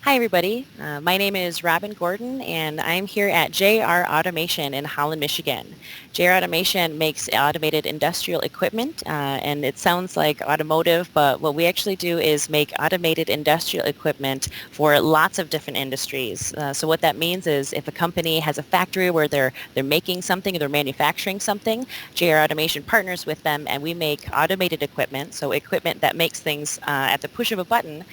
Hi, everybody. My name is Robin Gordon, and I'm here at JR Automation in Holland, Michigan. JR Automation makes automated industrial equipment, and it sounds like automotive, but what we actually do is make automated industrial equipment for lots of different industries. So what that means is if a company has a factory where they're making something, or they're manufacturing something, JR Automation partners with them, and we make automated equipment, so equipment that makes things at the push of a button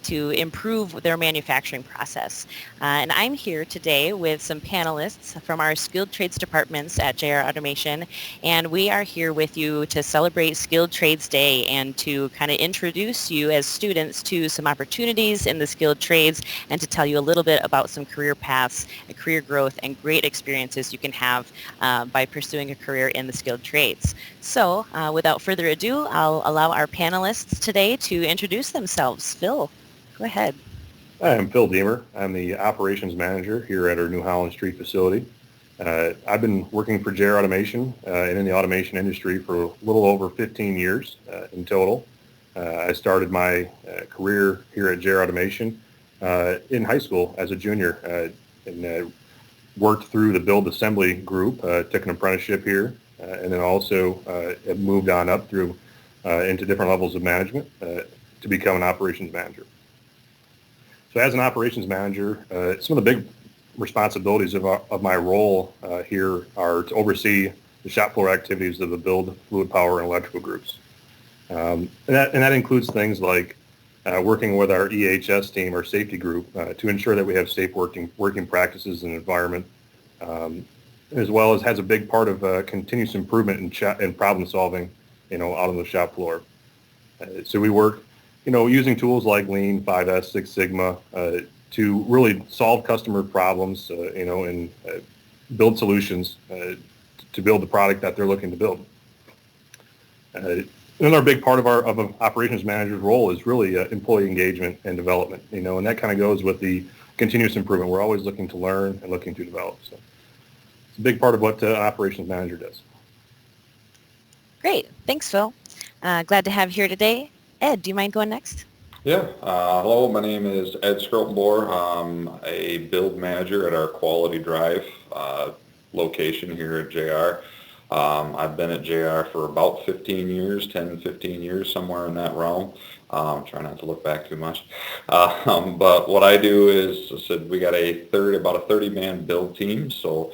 to improve their manufacturing process. And I'm here today with some panelists from our skilled trades departments at JR Automation, and we are here with you to celebrate Skilled Trades Day and to kind of introduce you as students to some opportunities in the skilled trades and to tell you a little bit about some career paths, career growth, and great experiences you can have by pursuing a career in the skilled trades. So without further ado, I'll allow our panelists today to introduce themselves. Phil, go ahead. Hi, I'm Phil Deemer. I'm the operations manager here at our New Holland Street facility. I've been working for JR Automation and in the automation industry for a little over 15 years in total. I started my career here at JR Automation in high school as a junior and worked through the build assembly group, took an apprenticeship here, and then also have moved on up through into different levels of management to become an operations manager. So as an operations manager, some of the big responsibilities of my role here are to oversee the shop floor activities of the build, fluid power, and electrical groups. And that includes things like working with our EHS team, our safety group, to ensure that we have safe working practices and environment, as well as has a big part of continuous improvement in problem solving, out on the shop floor. So we work using tools like Lean, 5S, Six Sigma, to really solve customer problems, and build solutions to build the product that they're looking to build. Another big part of an operations manager's role is really employee engagement and development, and that kind of goes with the continuous improvement. We're always looking to learn and looking to develop. So it's a big part of what an operations manager does. Great. Thanks, Phil. Glad to have you here today. Ed, do you mind going next? Yeah. Hello, my name is Ed Skrotenboer. I'm a build manager at our Quality Drive location here at JR. I've been at JR for about 15 years, 10, 15 years, somewhere in that realm. Try not to look back too much. But what I do is, I said we got about a 30-man build team, so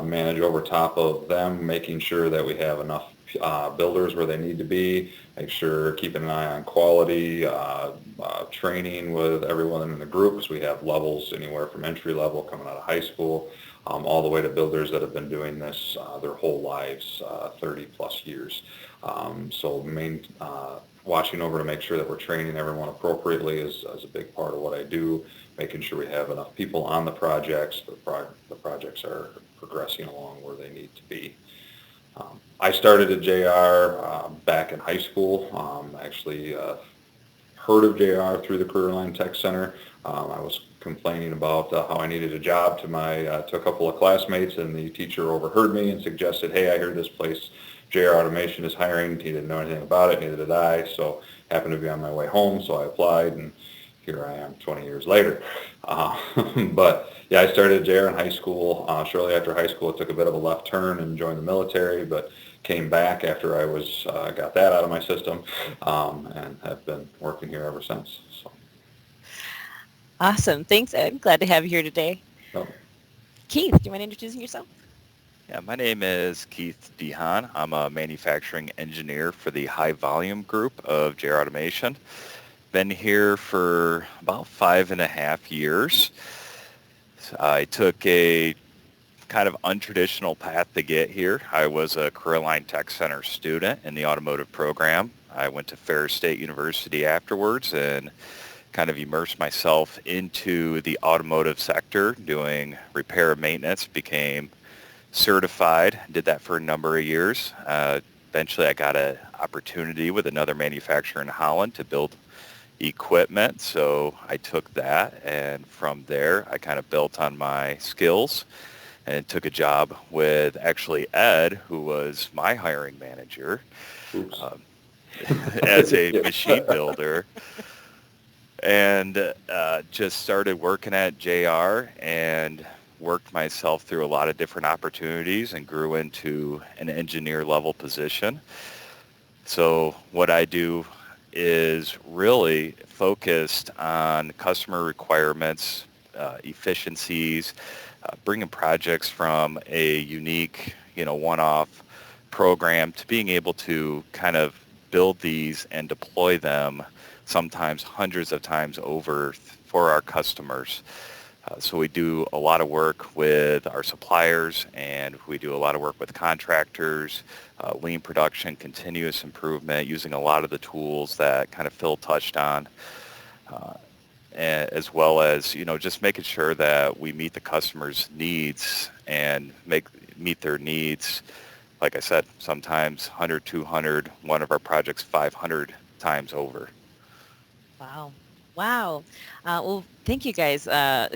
manage over top of them, making sure that we have enough builders where they need to be, make sure keeping an eye on quality, training with everyone in the groups. We have levels anywhere from entry level coming out of high school all the way to builders that have been doing this their whole lives, 30 plus years. So watching over to make sure that we're training everyone appropriately is a big part of what I do, making sure we have enough people on the projects, the projects are progressing along where they need to be. I started at JR back in high school. Actually heard of JR through the Career Line Tech Center. I was complaining about how I needed a job to a couple of classmates, and the teacher overheard me and suggested, hey, I heard this place, JR Automation, is hiring. He didn't know anything about it, neither did I, so happened to be on my way home, so I applied, and here I am 20 years later. But yeah, I started at JR in high school. Shortly after high school, I took a bit of a left turn and joined the military, but came back after I got that out of my system, and have been working here ever since. So. Awesome. Thanks, Ed. Glad to have you here today. So. Keith, do you mind introducing yourself? Yeah, my name is Keith Dehan. I'm a manufacturing engineer for the high volume group of JR Automation. Been here for about 5.5 years. I took a kind of untraditional path to get here. I was a Career Line Tech Center student in the automotive program. I went to Ferris State University afterwards and kind of immersed myself into the automotive sector doing repair and maintenance, became certified, did that for a number of years. Eventually I got an opportunity with another manufacturer in Holland to build equipment, so I took that, and from there I kind of built on my skills and took a job with actually Ed, who was my hiring manager, as a machine builder. and just started working at JR and worked myself through a lot of different opportunities and grew into an engineer level position. So what I do is really focused on customer requirements, efficiencies, bringing projects from a unique, one-off program to being able to kind of build these and deploy them sometimes hundreds of times over for our customers. So we do a lot of work with our suppliers, and we do a lot of work with contractors, lean production, continuous improvement, using a lot of the tools that kind of Phil touched on, as well as, just making sure that we meet the customer's needs and meet their needs. Like I said, sometimes 100, 200, one of our projects 500 times over. Wow. Wow. Well, thank you guys.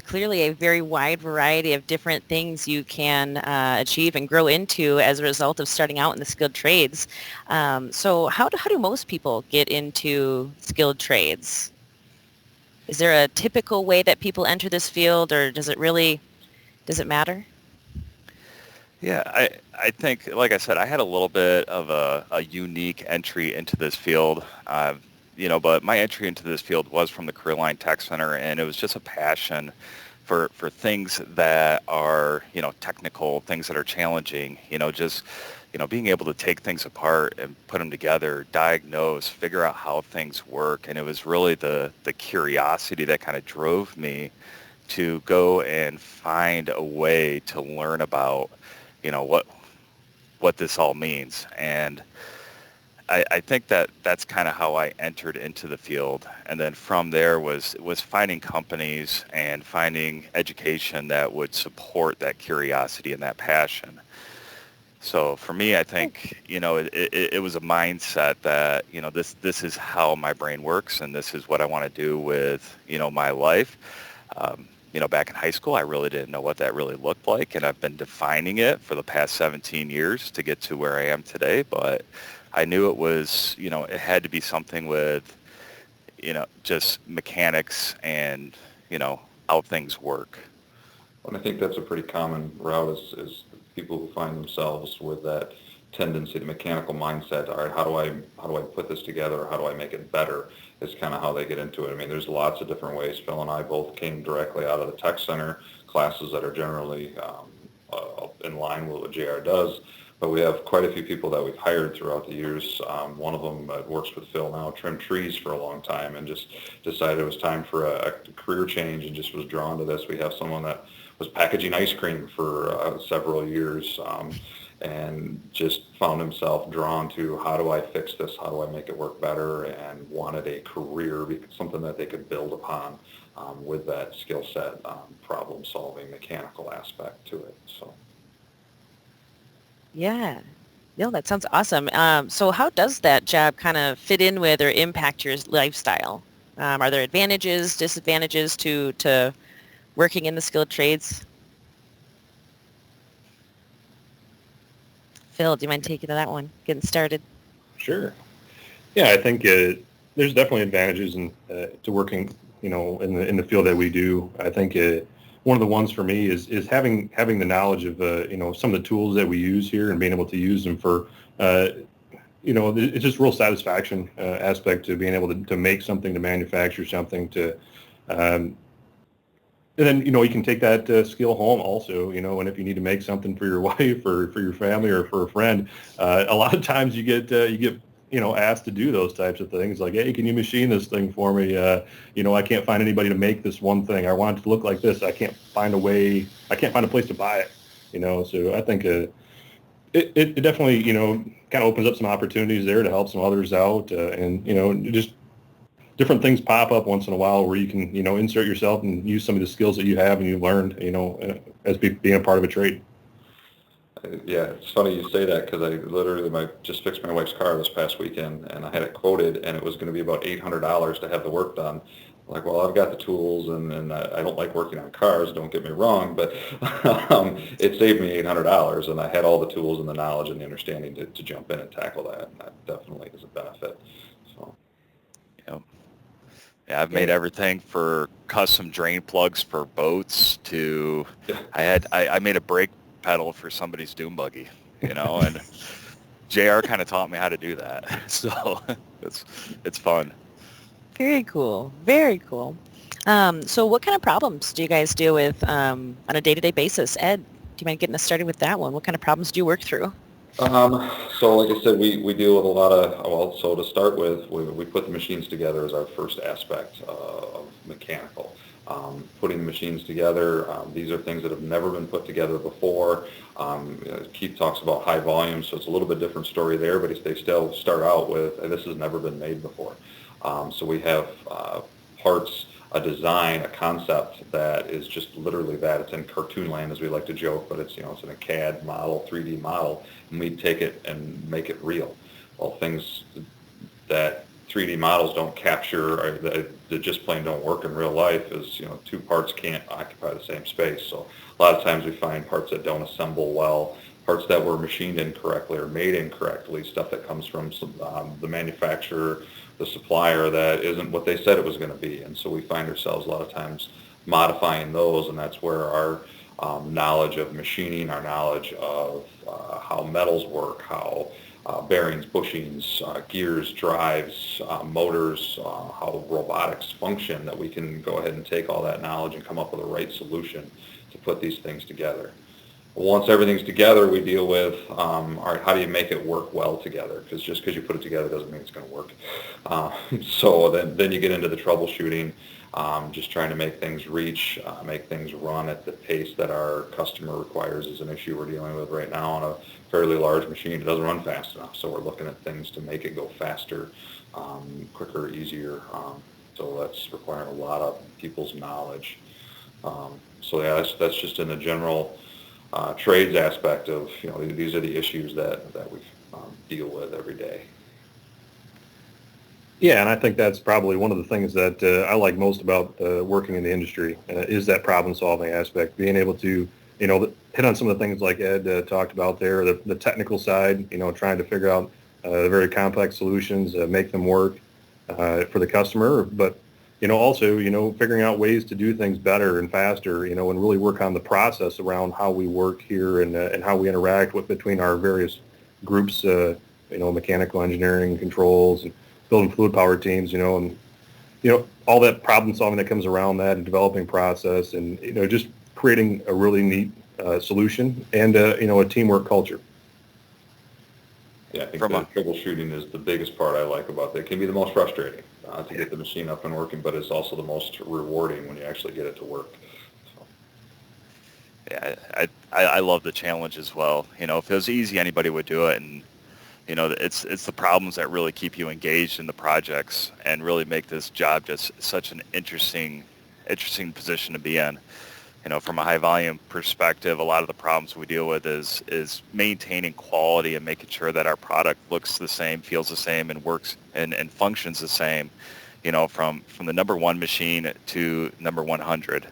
Clearly a very wide variety of different things you can achieve and grow into as a result of starting out in the skilled trades. So how do most people get into skilled trades? Is there a typical way that people enter this field, or does it matter? Yeah, I think, like I said, I had a little bit of a unique entry into this field. But my entry into this field was from the Career Line Tech Center, and it was just a passion for things that are, technical, things that are challenging, being able to take things apart and put them together, diagnose, figure out how things work. And it was really the curiosity that kind of drove me to go and find a way to learn about, what this all means. And I think that's kind of how I entered into the field. And then from there was finding companies and finding education that would support that curiosity and that passion. So for me, I think, it was a mindset that, this is how my brain works, and this is what I want to do with, my life. Back in high school, I really didn't know what that really looked like, and I've been defining it for the past 17 years to get to where I am today. But I knew it was, it had to be something with, just mechanics and, how things work. And I think that's a pretty common route is people who find themselves with that tendency, the mechanical mindset. All right, how do I put this together? How do I make it better? Is kind of how they get into it. I mean, there's lots of different ways. Phil and I both came directly out of the tech center classes that are generally in line with what JR does. But we have quite a few people that we've hired throughout the years. One of them works with Phil now, trimmed trees for a long time, and just decided it was time for a career change and just was drawn to this. We have someone that was packaging ice cream for several years and just found himself drawn to how do I fix this, how do I make it work better, and wanted a career, something that they could build upon with that skill set, problem-solving, mechanical aspect to it. So. Yeah. No, that sounds awesome. So how does that job kind of fit in with or impact your lifestyle? Are there advantages, disadvantages to working in the skilled trades? Phil, do you mind taking that one, getting started? Sure. Yeah, I think there's definitely advantages to working, in the field that we do. I think one of the ones for me is having the knowledge of some of the tools that we use here and being able to use them for it's just real satisfaction aspect to being able to make something, to manufacture something, to and then you can take that skill home also, and if you need to make something for your wife or for your family or for a friend, a lot of times you get asked to do those types of things, like, hey, can you machine this thing for me? I can't find anybody to make this one thing. I want it to look like this. I can't find a place to buy it. So I think it definitely kind of opens up some opportunities there to help some others out, and just different things pop up once in a while where you can insert yourself and use some of the skills that you have and you've learned as being a part of a trade. Yeah, it's funny you say that because I literally just fixed my wife's car this past weekend, and I had it quoted, and it was going to be about $800 to have the work done. I'm like, well, I've got the tools, and I don't like working on cars, don't get me wrong, but it saved me $800, and I had all the tools and the knowledge and the understanding to jump in and tackle that, and that definitely is a benefit. So. Yep. Yeah, I've made everything for custom drain plugs for boats to, I made a brake pedal for somebody's dune buggy, and JR kind of taught me how to do that. So it's fun. Very cool. Very cool. So what kind of problems do you guys deal with on a day-to-day basis? Ed, do you mind getting us started with that one? What kind of problems do you work through? So like I said, we deal with a lot of, well, so to start with, we put the machines together as our first aspect of mechanical. Putting the machines together, these are things that have never been put together before. Keith talks about high volume, so it's a little bit different story there, but they still start out with, this has never been made before. So we have parts, a design, a concept that is just literally that. It's in cartoon land, as we like to joke, but it's it's in a CAD model, 3D model, and we take it and make it real. Well, things that 3D models don't capture, or that just plain don't work in real life, is two parts can't occupy the same space. So a lot of times we find parts that don't assemble well, parts that were machined incorrectly or made incorrectly, stuff that comes from the manufacturer, the supplier, that isn't what they said it was going to be. And so we find ourselves a lot of times modifying those, and that's where our knowledge of machining, our knowledge of how metals work, how bearings, bushings, gears, drives, motors, how robotics function, that we can go ahead and take all that knowledge and come up with a right solution to put these things together. Once everything's together, we deal with, all right, how do you make it work well together? Because just because you put it together doesn't mean it's going to work. So then you get into the troubleshooting, just trying to make things reach, make things run at the pace that our customer requires is an issue we're dealing with right now on a fairly large machine. It doesn't run fast enough, so we're looking at things to make it go faster, quicker, easier. So that's requiring a lot of people's knowledge. So yeah, that's just in the general trades aspect of, these are the issues that we deal with every day. Yeah, and I think that's probably one of the things that I like most about working in the industry is that problem-solving aspect, being able to, hit on some of the things like Ed talked about there, the technical side, trying to figure out the very complex solutions, make them work for the customer, but also, figuring out ways to do things better and faster, and really work on the process around how we work here and how we interact between our various groups, mechanical engineering, controls, and building fluid power teams, and, all that problem solving that comes around that and developing process and, just creating a really neat solution and, a teamwork culture. Yeah, I think that troubleshooting is the biggest part I like about it. It can be the most frustrating to get the machine up and working, but it's also the most rewarding when you actually get it to work. So. Yeah, I love the challenge as well. If it was easy, anybody would do it, and it's the problems that really keep you engaged in the projects and really make this job just such an interesting position to be in. From a high volume perspective, a lot of the problems we deal with is maintaining quality and making sure that our product looks the same, feels the same, and works and functions the same, from the number one machine to number 100.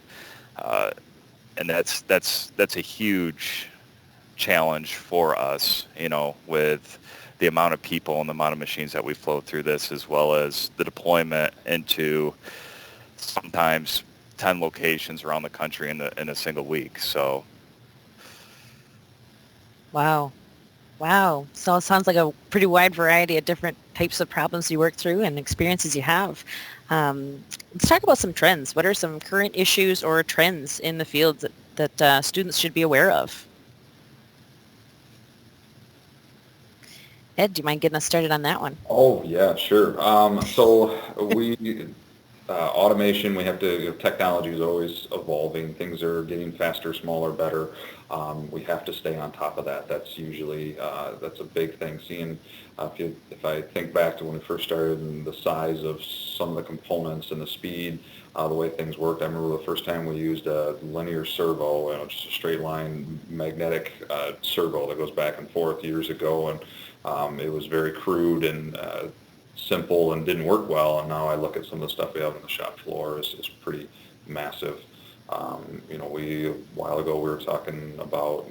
And that's a huge challenge for us, with the amount of people and the amount of machines that we flow through this, as well as the deployment into sometimes 10 locations around the country in a single week. So Wow. So it sounds like a pretty wide variety of different types of problems you work through and experiences you have. Let's talk about some trends. What are some current issues or trends in the field that students should be aware of? Ed, do you mind getting us started on that one? Oh, yeah, sure. So automation, we have to, technology is always evolving. Things are getting faster, smaller, better. We have to stay on top of that. That's usually, that's a big thing. Seeing, if I think back to when we first started and the size of some of the components and the speed, the way things worked, I remember the first time we used a linear servo, just a straight line magnetic servo that goes back and forth years ago, and it was very crude and simple and didn't work well, and now I look at some of the stuff we have on the shop floor is pretty massive. A while ago we were talking about,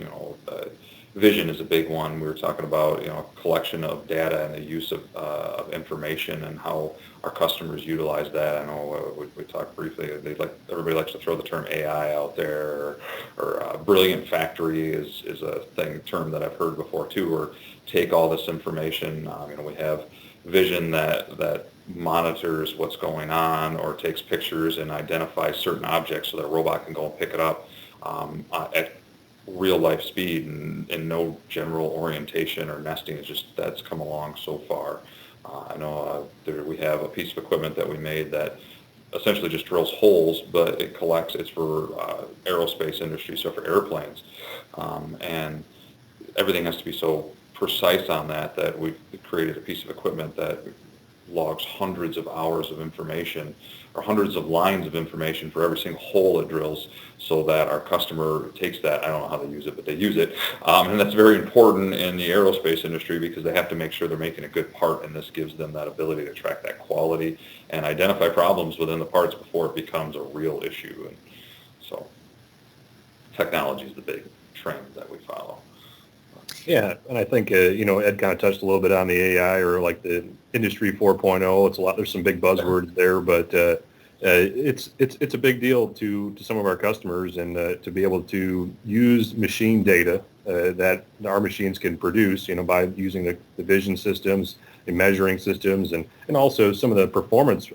Vision is a big one. We were talking about, collection of data and the use of information and how our customers utilize that. I know we talked briefly. Everybody likes to throw the term AI out there, or brilliant factory is a term that I've heard before too. Or take all this information. We have Vision that monitors what's going on, or takes pictures and identifies certain objects so that a robot can go and pick it up at real life speed, and no general orientation or nesting. That's come along so far. I know we have a piece of equipment that we made that essentially just drills holes, but it's for aerospace industry, so for airplanes, and everything has to be so precise on that we've created a piece of equipment that logs hundreds of hours of information, or hundreds of lines of information for every single hole it drills, so that our customer takes that. I don't know how they use it, but they use it. And that's very important in the aerospace industry, because they have to make sure they're making a good part, and this gives them that ability to track that quality and identify problems within the parts before it becomes a real issue. And so technology is the big trend that we follow. Yeah, and I think Ed kind of touched a little bit on the AI, or like the Industry 4.0. It's a lot. There's some big buzzwords there, but it's a big deal to some of our customers, and to be able to use machine data that our machines can produce, by using the vision systems and measuring systems, and also some of the performance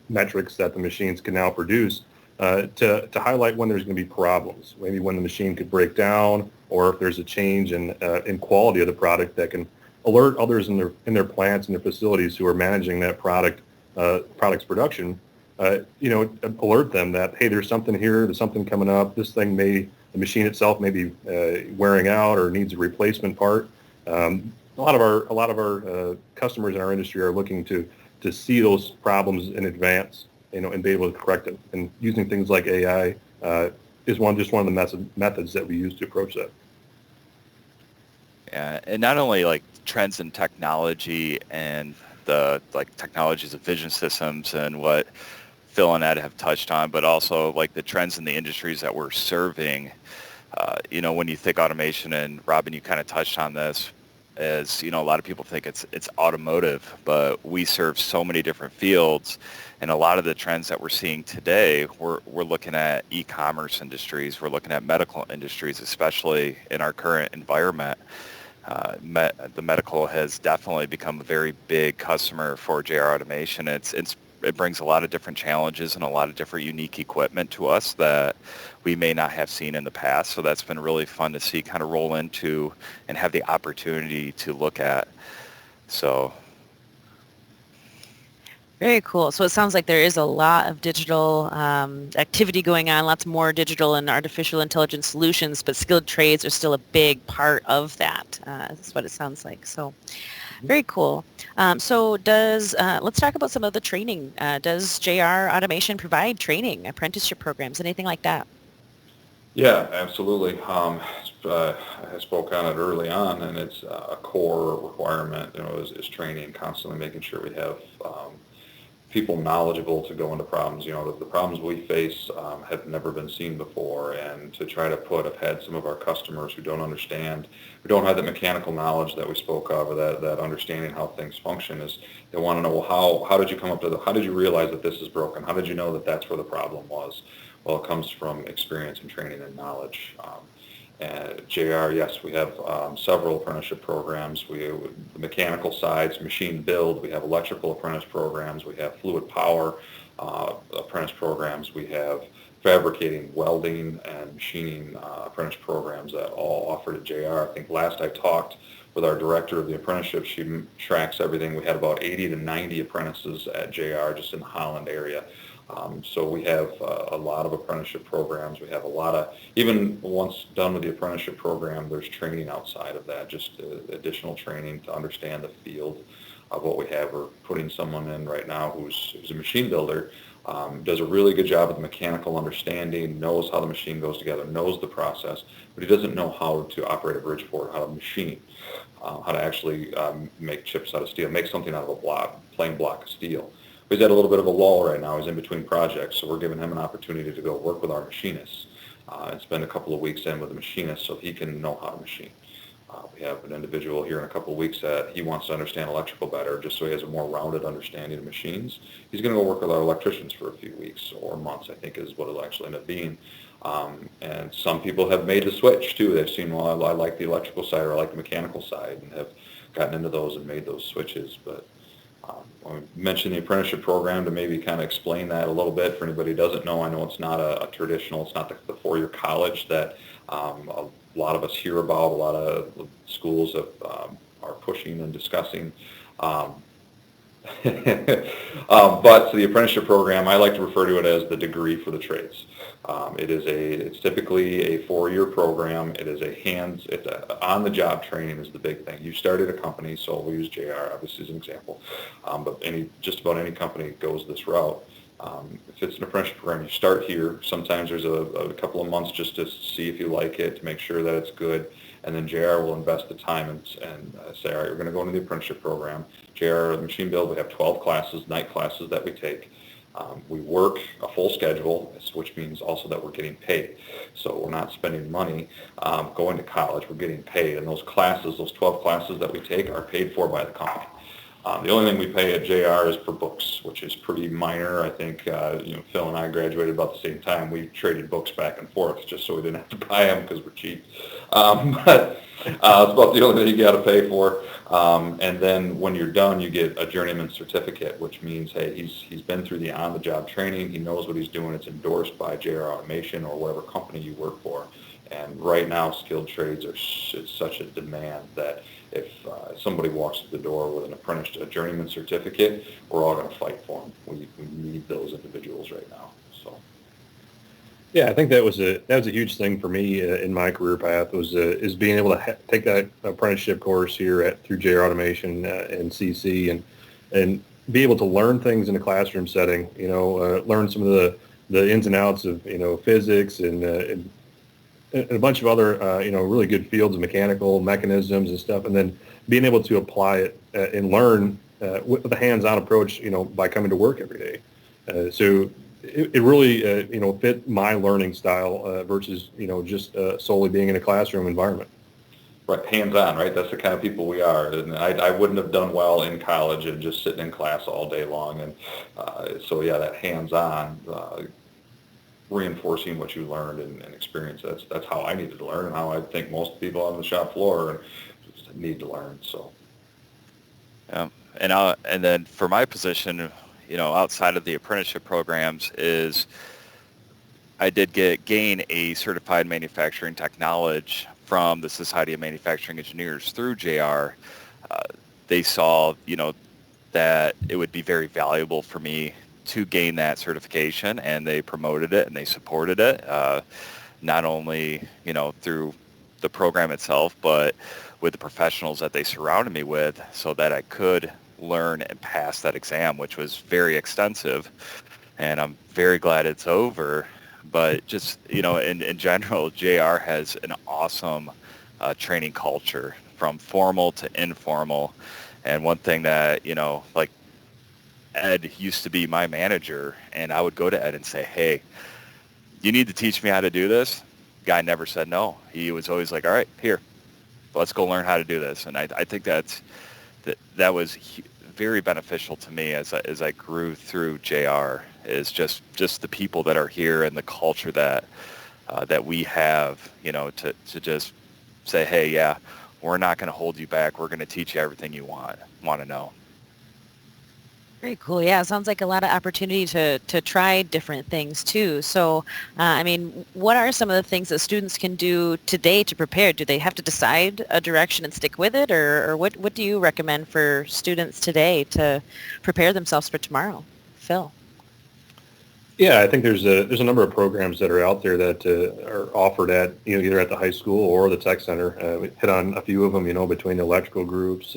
metrics that the machines can now produce, to highlight when there's going to be problems, maybe when the machine could break down, or if there's a change in quality of the product that can alert others in their plants and their facilities who are managing that product's production. Alert them that, hey, there's something here, there's something coming up. The machine itself may be wearing out or needs a replacement part. A lot of our customers in our industry are looking to see those problems in advance, and be able to correct it. And using things like AI is just one of the methods that we use to approach that. Yeah, and not only like trends in technology and the technologies of vision systems and what Phil and Ed have touched on, but also like the trends in the industries that we're serving. When you think automation, and Robin, you kind of touched on this, as a lot of people think it's automotive, but we serve so many different fields, and a lot of the trends that we're seeing today, we're looking at e-commerce industries, we're looking at medical industries, especially in our current environment. The medical has definitely become a very big customer for JR Automation. It brings a lot of different challenges and a lot of different unique equipment to us that we may not have seen in the past. So that's been really fun to see kind of roll into and have the opportunity to look at. So. Very cool. So it sounds like there is a lot of digital activity going on, lots more digital and artificial intelligence solutions, but skilled trades are still a big part of that. That's what it sounds like. So very cool. So let's talk about some of the training. Does JR Automation provide training, apprenticeship programs, anything like that? Yeah, absolutely. I spoke on it early on, and it's a core requirement, is training, constantly making sure we have people knowledgeable to go into problems. The problems we face have never been seen before, and to try to I've had some of our customers who don't understand, who don't have the mechanical knowledge that we spoke of, or that understanding how things function, is they want to know, well, how did you come up to how did you realize that this is broken? How did you know that that's where the problem was? Well, it comes from experience and training and knowledge. At JR, yes, we have several apprenticeship programs. The mechanical sides, machine build. We have electrical apprentice programs. We have fluid power apprentice programs. We have fabricating, welding, and machining apprentice programs that all offered at JR. I think last I talked with our director of the apprenticeship, she tracks everything. We had about 80 to 90 apprentices at JR just in the Holland area. So we have a lot of apprenticeship programs. We have a lot of, even once done with the apprenticeship program, there's training outside of that, just additional training to understand the field of what we have. We're putting someone in right now who's a machine builder, does a really good job of the mechanical understanding, knows how the machine goes together, knows the process, but he doesn't know how to operate a bridge for it, how to machine, how to actually make chips out of steel, make something out of a plain block of steel. He's at a little bit of a lull right now. He's in between projects, so we're giving him an opportunity to go work with our machinists and spend a couple of weeks in with the machinist so he can know how to machine. We have an individual here in a couple of weeks that he wants to understand electrical better just so he has a more rounded understanding of machines. He's going to go work with our electricians for a few weeks or months, I think is what it'll actually end up being. And some people have made the switch too. They've seen, well, I like the electrical side or I like the mechanical side, and have gotten into those and made those switches. But I mentioned the apprenticeship program to maybe kind of explain that a little bit for anybody who doesn't know. I know it's not a traditional, it's not the four-year college that a lot of us hear about, a lot of schools are pushing and discussing. But the apprenticeship program, I like to refer to it as the degree for the trades. It's typically a 4-year program. It is on-the-job training is the big thing. You started a company, so we'll use JR obviously as an example, but just about any company goes this route. If it's an apprenticeship program, you start here. Sometimes there's a couple of months just to see if you like it, to make sure that it's good. And then JR will invest the time and say, all right, we're going to go into the apprenticeship program. JR Machine Build, we have 12 classes, night classes that we take. We work a full schedule, which means also that we're getting paid. So we're not spending money going to college, we're getting paid. And those classes, those 12 classes that we take are paid for by the company. The only thing we pay at JR is for books, which is pretty minor. I think Phil and I graduated about the same time. We traded books back and forth just so we didn't have to buy them because we're cheap. But it's about the only thing you got to pay for. And then when you're done, you get a journeyman certificate, which means, hey, he's been through the on-the-job training. He knows what he's doing. It's endorsed by JR Automation or whatever company you work for. And right now, skilled trades it's such a demand that if somebody walks through the door with a journeyman certificate, we're all going to fight for them. We need those individuals right now. So, yeah, I think that was a huge thing for me in my career path is being able to take that apprenticeship course here through JR Automation and CC and be able to learn things in a classroom setting. Learn some of the ins and outs of physics and a bunch of other, really good fields of mechanical mechanisms and stuff, and then being able to apply it and learn with a hands-on approach, by coming to work every day. So it really, fit my learning style versus, just solely being in a classroom environment. Right, hands-on, right? That's the kind of people we are. And I wouldn't have done well in college and just sitting in class all day long. And so, yeah, that hands-on, reinforcing what you learned and experience. That's how I needed to learn, and how I think most people on the shop floor need to learn. So, yeah, and then for my position, outside of the apprenticeship programs, is I did gain a certified manufacturing tech knowledge from the Society of Manufacturing Engineers through JR. They saw, that it would be very valuable for me to gain that certification, and they promoted it and they supported it, not only through the program itself, but with the professionals that they surrounded me with, so that I could learn and pass that exam, which was very extensive. And I'm very glad it's over. But just in general, JR has an awesome training culture, from formal to informal. And one thing that like, Ed used to be my manager, and I would go to Ed and say, hey, you need to teach me how to do this. Guy never said no. He was always like, all right, here, let's go learn how to do this. And I think that was very beneficial to me as I grew through JR, is just the people that are here and the culture that we have, to just say, hey, yeah, we're not going to hold you back. We're going to teach you everything you want to know. Very cool. Yeah, it sounds like a lot of opportunity to try different things too. So, what are some of the things that students can do today to prepare? Do they have to decide a direction and stick with it, or what do you recommend for students today to prepare themselves for tomorrow? Phil? Yeah, I think there's a number of programs that are out there that are offered at either at the high school or the tech center. We hit on a few of them, between the electrical groups.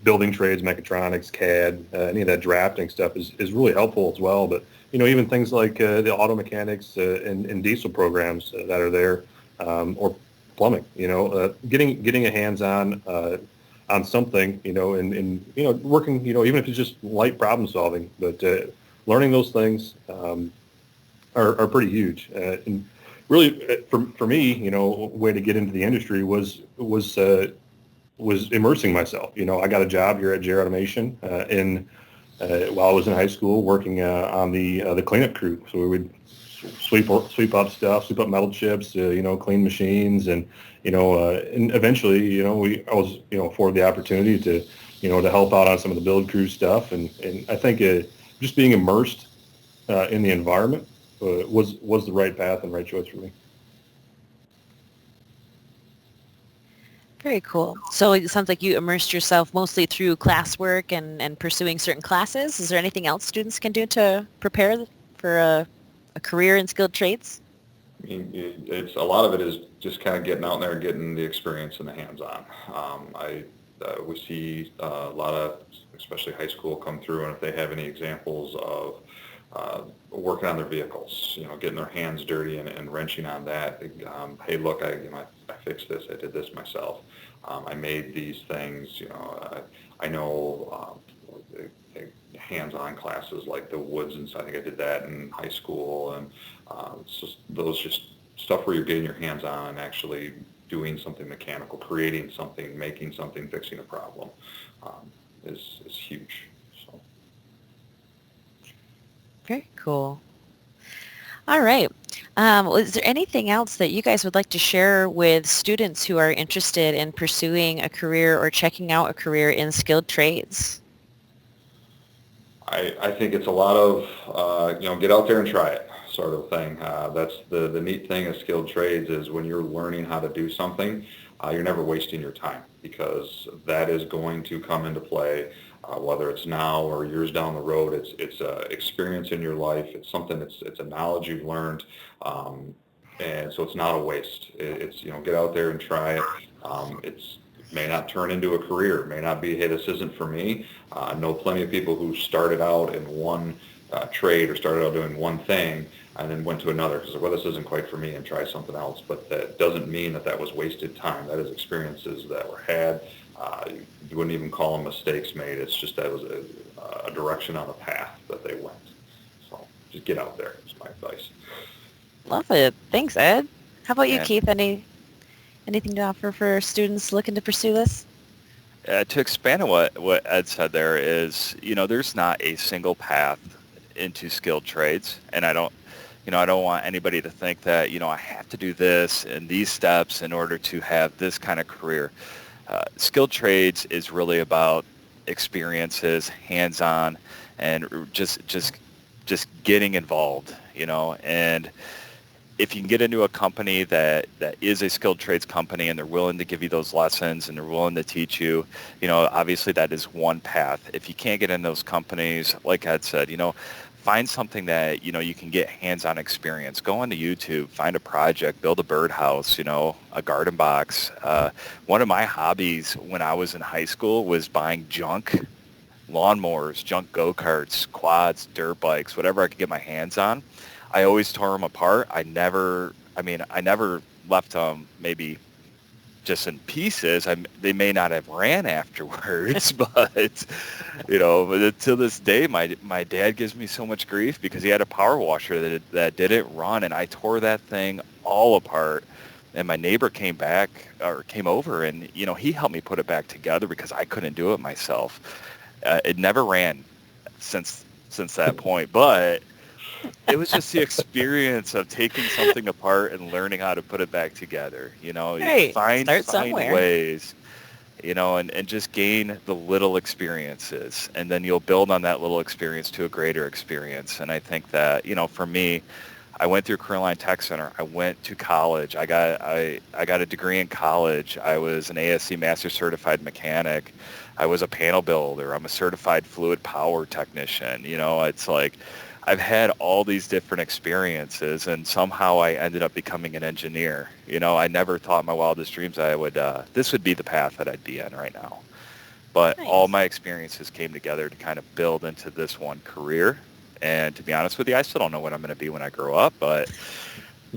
Building trades, mechatronics, CAD, any of that drafting stuff is really helpful as well. But, even things like the auto mechanics and diesel programs that are there, or plumbing, getting a hands-on on something, and working, even if it's just light problem solving, but learning those things are pretty huge. And really, for me, way to get into the industry was immersing myself. I got a job here at JR Automation while I was in high school, working on the cleanup crew. So we would sweep up stuff, sweep up metal chips, clean machines, and and eventually, I was afforded the opportunity to help out on some of the build crew stuff, and I think just being immersed in the environment was the right path and right choice for me. Very cool. So it sounds like you immersed yourself mostly through classwork and pursuing certain classes. Is there anything else students can do to prepare for a career in skilled trades? I mean, it's a lot of it is just kind of getting out there and getting the experience and the hands-on. We see a lot of, especially high school, come through, and if they have any examples of working on their vehicles, getting their hands dirty and wrenching on that. Hey, look, I fixed this. I did this myself. I made these things. I know hands-on classes like the woods, and so I think I did that in high school, and it's just stuff where you're getting your hands on and actually doing something mechanical, creating something, making something, fixing a problem is huge. So. Very cool. All right. Is there anything else that you guys would like to share with students who are interested in pursuing a career or checking out a career in skilled trades? I think it's a lot of, get out there and try it sort of thing. That's the neat thing of skilled trades is when you're learning how to do something, you're never wasting your time because that is going to come into play, whether it's now or years down the road. It's experience in your life. It's something it's a knowledge you've learned, and so it's not a waste. It's get out there and try it. It may not turn into a career. It may not be, hey, this isn't for me. I know plenty of people who started out in one trade or started out doing one thing and then went to another because, well, this isn't quite for me and try something else. But that doesn't mean that was wasted time. That is experiences that were had. You wouldn't even call them mistakes made. It's just that was a direction on a path that they went. So just get out there is my advice. Love it. Thanks, Ed. How about you, Yeah. Keith? Anything to offer for students looking to pursue this? To expand on what Ed said there is, there's not a single path into skilled trades, and I don't want anybody to think that, I have to do this and these steps in order to have this kind of career. Skilled trades is really about experiences, hands-on, and just getting involved, and if you can get into a company that is a skilled trades company and they're willing to give you those lessons and they're willing to teach you, obviously that is one path. If you can't get in those companies, like Ed said, find something that, you can get hands-on experience. Go onto YouTube, find a project, build a birdhouse, a garden box. One of my hobbies when I was in high school was buying junk lawnmowers, junk go-karts, quads, dirt bikes, whatever I could get my hands on. I always tore them apart. I never left them maybe just in pieces. They may not have ran afterwards, but to this day, my dad gives me so much grief because he had a power washer that didn't run, and I tore that thing all apart. And my neighbor came over, and he helped me put it back together because I couldn't do it myself. It never ran since that point, but it was just the experience of taking something apart and learning how to put it back together. Hey, find somewhere. ways, and just gain the little experiences, and then you'll build on that little experience to a greater experience. And I think that, for me, I went through Career Tech Center. I went to college. I got a degree in college. I was an ASC Master Certified Mechanic. I was a panel builder. I'm a certified fluid power technician. It's like I've had all these different experiences, and somehow I ended up becoming an engineer. I never thought in my wildest dreams this would be the path that I'd be in right now. But Nice. all my experiences came together to kind of build into this one career. And to be honest with you, I still don't know what I'm going to be when I grow up, but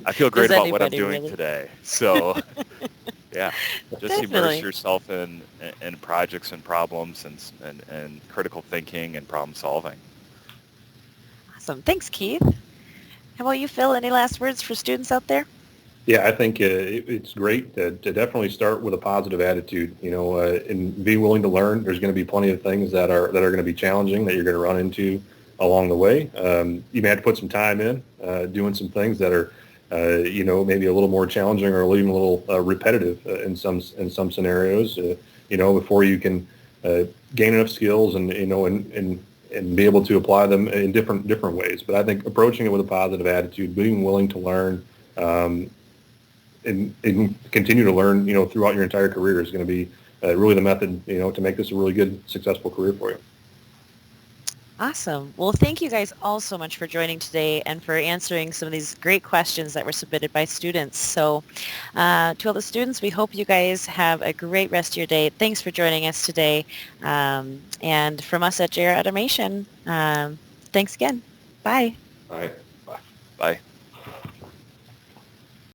I feel great about what I'm doing today. So, yeah, just Definitely. immerse yourself in projects and problems and critical thinking and problem solving. Awesome. Thanks, Keith. How about you, Phil? Any last words for students out there? Yeah, I think it's great to definitely start with a positive attitude, and be willing to learn. There's going to be plenty of things that are going to be challenging that you're going to run into along the way. You may have to put some time in doing some things that are, maybe a little more challenging or even a little repetitive in some scenarios, before you can gain enough skills and be able to apply them in different ways. But I think approaching it with a positive attitude, being willing to learn. And continue to learn, throughout your entire career is going to be really the method, to make this a really good, successful career for you. Awesome. Well, thank you guys all so much for joining today and for answering some of these great questions that were submitted by students. So to all the students, we hope you guys have a great rest of your day. Thanks for joining us today. And from us at JR Automation, thanks again. Bye. All right. Bye.